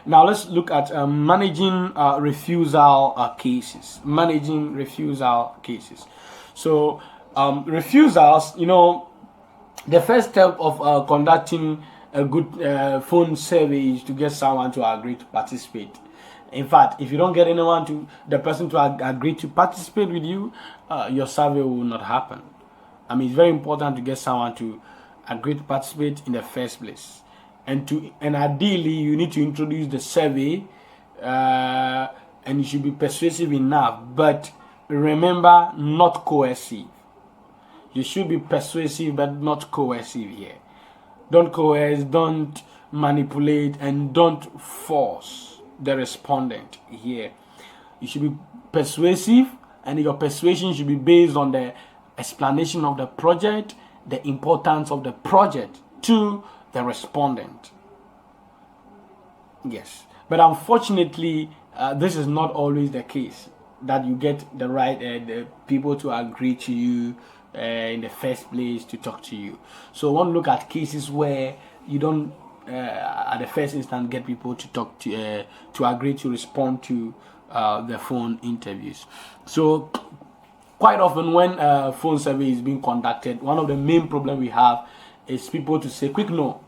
Now let's look at managing refusal cases. Managing refusal cases. So refusals, the first step of conducting a good phone survey is to get someone to agree to participate. In fact, if you don't get the person to agree to participate with you, your survey will not happen. I mean, it's very important to get someone to agree to participate in the first place, and ideally you need to introduce the survey, and you should be persuasive enough. But remember, not coercive. You should be persuasive, but not coercive here. Don't coerce, don't manipulate, and don't force the respondent here. You should be persuasive, and your persuasion should be based on the explanation of the project, the importance of the project to the respondent. Yes, but unfortunately, this is not always the case, that you get the right the people to agree to you in the first place to talk to you. So I want to look at cases where you don't at the first instance get people to talk to agree to respond to the phone interviews. So quite often when a phone survey is being conducted, one of the main problems we have is people to say quick no.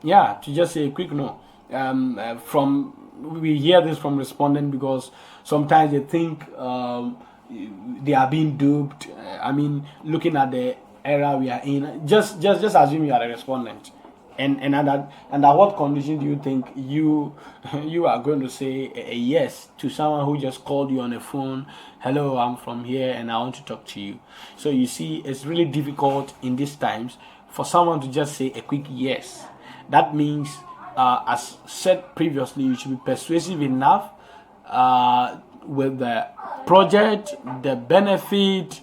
Yeah, to just say quick no. We hear this from respondents because sometimes they think they are being duped. I mean, looking at the era we are in, just assume you are a respondent, and under what condition do you think you are going to say a yes to someone who just called you on the phone? Hello, I'm from here and I want to talk to you. So you see, it's really difficult in these times for someone to just say a quick yes. That means, as said previously, you should be persuasive enough with the project, the benefit,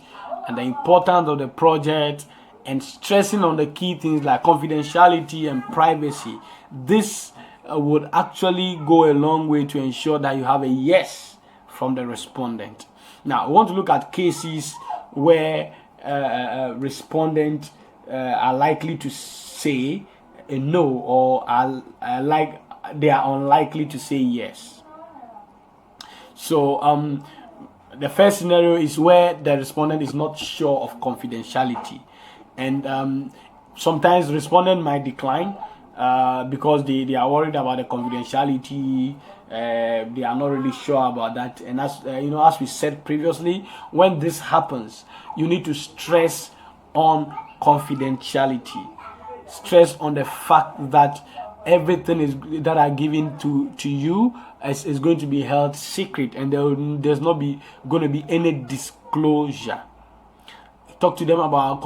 and the importance of the project, and stressing on the key things like confidentiality and privacy. This would actually go a long way to ensure that you have a yes from the respondent. Now, I want to look at cases where respondents are likely to say a no, or they are unlikely to say yes. So the first scenario is where the respondent is not sure of confidentiality, and sometimes the respondent might decline because they are worried about the confidentiality. They are not really sure about that, and as we said previously, when this happens, you need to stress on confidentiality. Stress on the fact that everything that are given to you is going to be held secret, and there's not going to be any disclosure. Talk to them about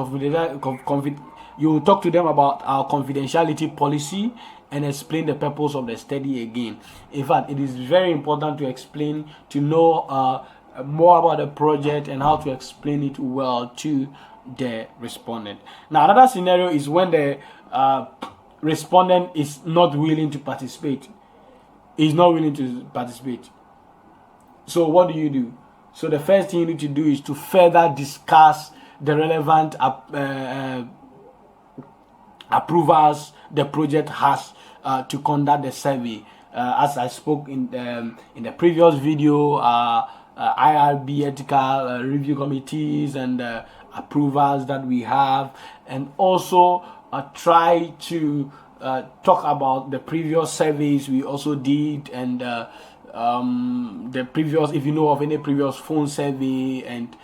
you talk to them about our confidentiality policy and explain the purpose of the study again. In fact, it is very important to know more about the project and how to explain it well to the respondent. Now, another scenario is when the respondent is not willing to participate. Is not willing to participate. So what do? So the first thing you need to do is to further discuss the relevant approvals the project has to conduct the survey. As I spoke in the previous video, IRB ethical review committees and approvals that we have, and also try to talk about the previous surveys we also did, and the previous, if you know of any previous phone survey, and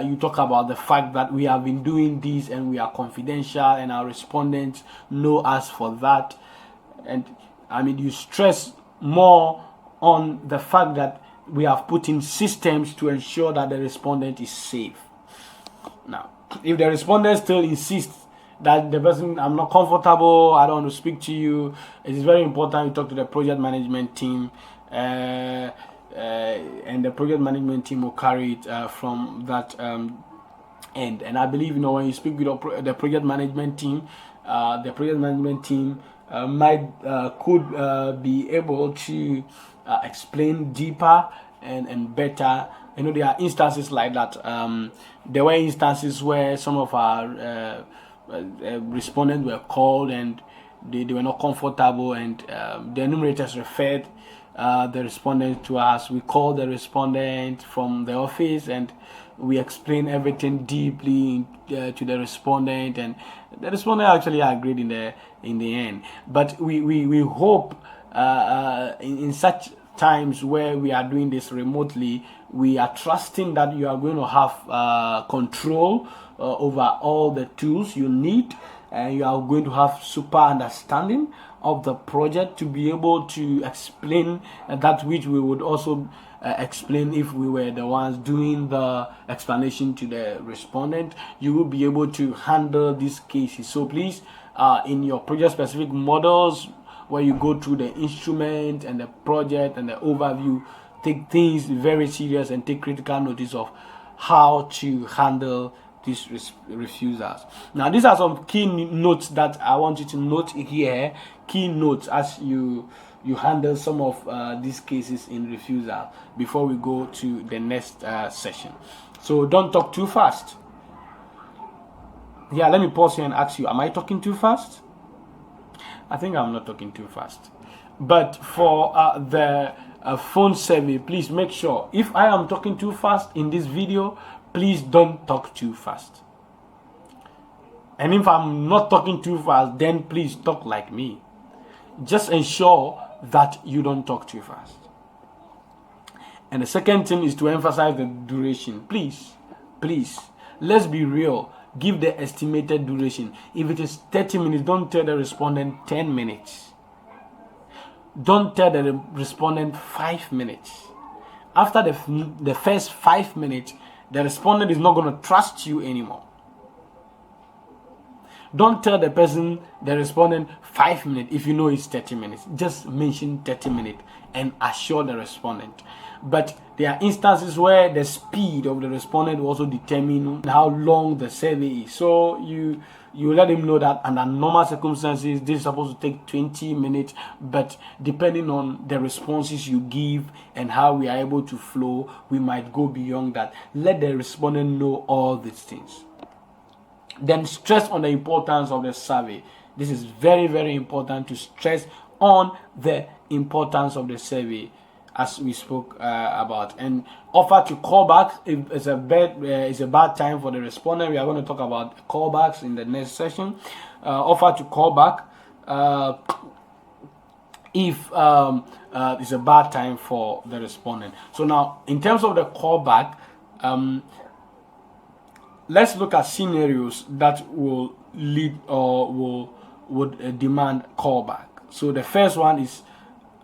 you talk about the fact that we have been doing this and we are confidential and our respondents know us for that. And I mean, you stress more on the fact that we have put in systems to ensure that the respondent is safe. Now, if the respondent still insists that the person, I'm not comfortable, I don't want to speak to you, it is very important you talk to the project management team, and the project management team will carry it from that end. And I believe, when you speak with the project management team, could be able to explain deeper and better. There are instances like that. There were instances where some of our respondents were called, and they were not comfortable, and the enumerators referred the respondent to us. We called the respondent from the office and we explained everything deeply to the respondent, and the respondent actually agreed in the end. But we hope in such times where we are doing this remotely, we are trusting that you are going to have control over all the tools you need, and you are going to have super understanding of the project to be able to explain that which we would also explain if we were the ones doing the explanation to the respondent. You will be able to handle these cases. So please, in your project specific models, where you go through the instrument and the project and the overview, take things very serious and take critical notice of how to handle these refusals. Now, these are some key notes that I want you to note here. Key notes as you handle some of these cases in refusal before we go to the next session. So don't talk too fast. Yeah, let me pause here and ask you, am I talking too fast? I think I'm not talking too fast. But for the phone survey, please make sure, if I am talking too fast in this video, please don't talk too fast. And if I'm not talking too fast, then please talk like me. Just ensure that you don't talk too fast. And the second thing is to emphasize the duration. Please, let's be real. Give the estimated duration. If it is 30 minutes, don't tell the respondent 10 minutes. Don't tell the respondent 5 minutes. After the first 5 minutes, the respondent is not going to trust you anymore. Don't tell the respondent 5 minutes if you know it's 30 minutes. Just mention 30 minutes and assure the respondent. But there are instances where the speed of the respondent will also determine how long the survey is. So you let him know that under normal circumstances this is supposed to take 20 minutes, but depending on the responses you give and how we are able to flow, we might go beyond that. Let the respondent know all these things. Then stress on the importance of the survey. This is very, very important to stress on the importance of the survey, as we spoke about, and offer to call back if it's a bad time for the respondent. We are going to talk about callbacks in the next session. Offer to call back if it's a bad time for the respondent. So now, in terms of the callback, let's look at scenarios that will lead or would demand callback. So the first one is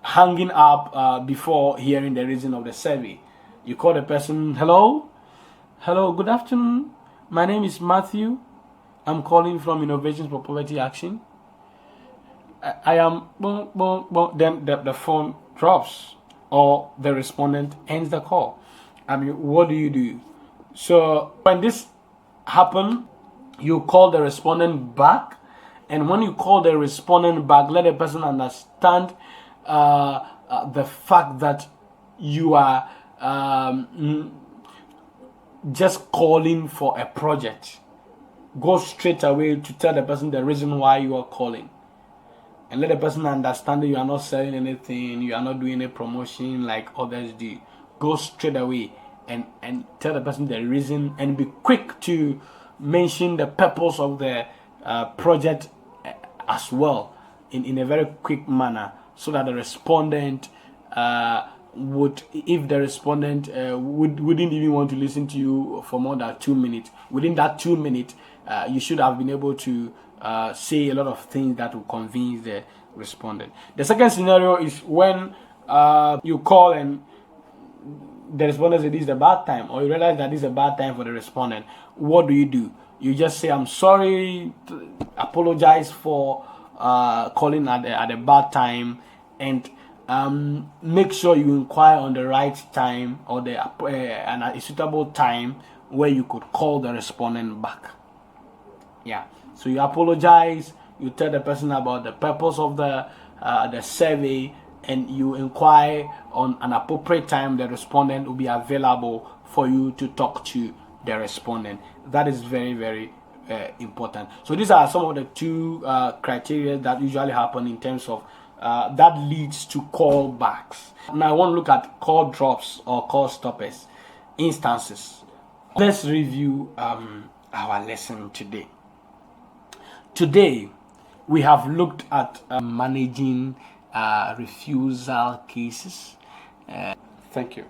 hanging up before hearing the reason of the survey. You call the person, hello, good afternoon. My name is Matthew. I'm calling from Innovations for Poverty Action. I am, then the phone drops or the respondent ends the call. I mean, what do you do? So when this happens, you call the respondent back, and when you call the respondent back, let the person understand the fact that you are just calling for a project. Go straight away to tell the person the reason why you are calling, and let the person understand that you are not selling anything, you are not doing a promotion like others do. Go straight away and tell the person the reason, and be quick to mention the purpose of the project as well in a very quick manner, so that the respondent would, if the respondent wouldn't even want to listen to you for more than 2 minutes, within that 2 minutes, you should have been able to say a lot of things that will convince the respondent. The second scenario is when you call and the respondent says this is a bad time, or you realize that this is a bad time for the respondent. What do? You just say, I'm sorry, apologize for calling at a bad time, and make sure you inquire on the right time or a suitable time where you could call the respondent back. Yeah. So you apologize, you tell the person about the purpose of the survey, and you inquire on an appropriate time the respondent will be available for you to talk to the respondent. That is very, very important. So these are some of the two criteria that usually happen in terms of that leads to callbacks. Now I want to look at call drops or call stoppers instances. Let's review our lesson today. Today we have looked at managing refusal cases. Thank you.